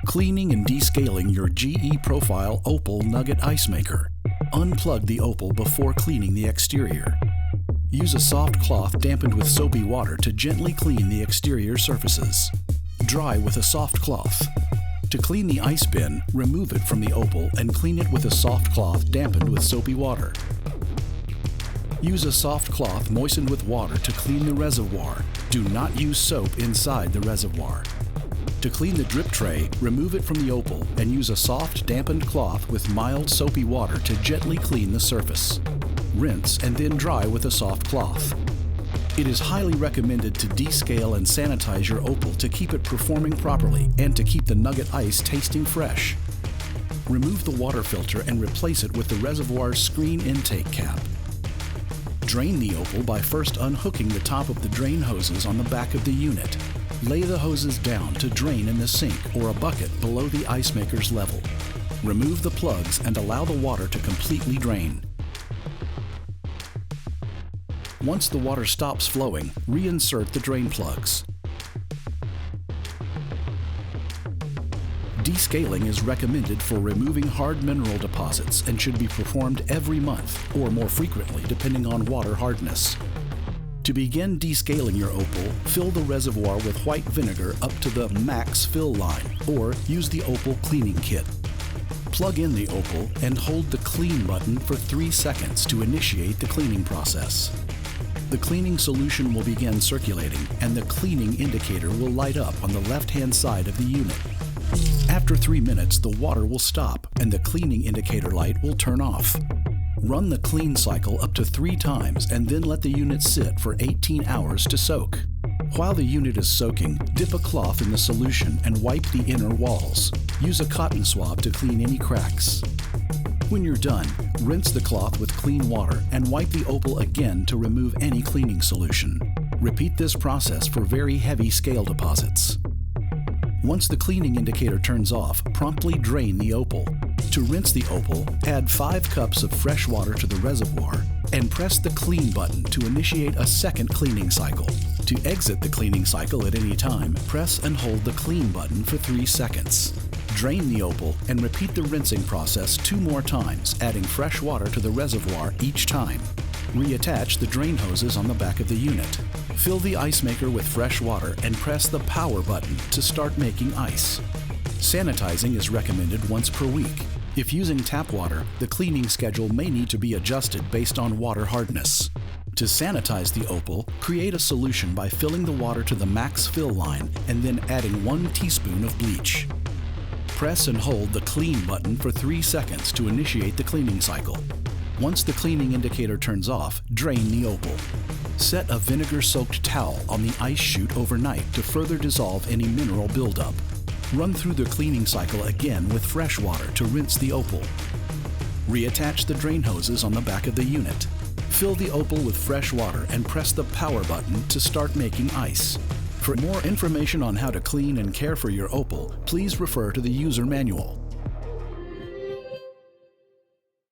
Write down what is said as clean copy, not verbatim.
Cleaning and descaling your GE Profile Opal Nugget Ice Maker. Unplug the Opal before cleaning the exterior. Use a soft cloth dampened with soapy water to gently clean the exterior surfaces. Dry with a soft cloth. To clean the ice bin, remove it from the Opal and clean it with a soft cloth dampened with soapy water. Use a soft cloth moistened with water to clean the reservoir. Do not use soap inside the reservoir. To clean the drip tray, remove it from the Opal and use a soft, dampened cloth with mild soapy water to gently clean the surface. Rinse and then dry with a soft cloth. It is highly recommended to descale and sanitize your Opal to keep it performing properly and to keep the Nugget ice tasting fresh. Remove the water filter and replace it with the reservoir's screen intake cap. Drain the Opal by first unhooking the top of the drain hoses on the back of the unit. Lay the hoses down to drain in the sink or a bucket below the ice maker's level. Remove the plugs and allow the water to completely drain. Once the water stops flowing, reinsert the drain plugs. Descaling is recommended for removing hard mineral deposits and should be performed every month or more frequently depending on water hardness. To begin descaling your Opal, fill the reservoir with white vinegar up to the max fill line or use the Opal cleaning kit. Plug in the Opal and hold the clean button for 3 seconds to initiate the cleaning process. The cleaning solution will begin circulating and the cleaning indicator will light up on the left-hand side of the unit. After 3 minutes, the water will stop and the cleaning indicator light will turn off. Run the clean cycle up to 3 times and then let the unit sit for 18 hours to soak. While the unit is soaking, dip a cloth in the solution and wipe the inner walls. Use a cotton swab to clean any cracks. When you're done, rinse the cloth with clean water and wipe the Opal again to remove any cleaning solution. Repeat this process for very heavy scale deposits. Once the cleaning indicator turns off, promptly drain the Opal. To rinse the Opal, add 5 cups of fresh water to the reservoir and press the clean button to initiate a second cleaning cycle. To exit the cleaning cycle at any time, press and hold the clean button for 3 seconds. Drain the Opal and repeat the rinsing process 2 more times, adding fresh water to the reservoir each time. Reattach the drain hoses on the back of the unit. Fill the ice maker with fresh water and press the power button to start making ice. Sanitizing is recommended once per week. If using tap water, the cleaning schedule may need to be adjusted based on water hardness. To sanitize the Opal, create a solution by filling the water to the max fill line and then adding 1 teaspoon of bleach. Press and hold the clean button for 3 seconds to initiate the cleaning cycle. Once the cleaning indicator turns off, drain the Opal. Set a vinegar-soaked towel on the ice chute overnight to further dissolve any mineral buildup. Run through the cleaning cycle again with fresh water to rinse the Opal. Reattach the drain hoses on the back of the unit. Fill the Opal with fresh water and press the power button to start making ice. For more information on how to clean and care for your Opal, please refer to the user manual.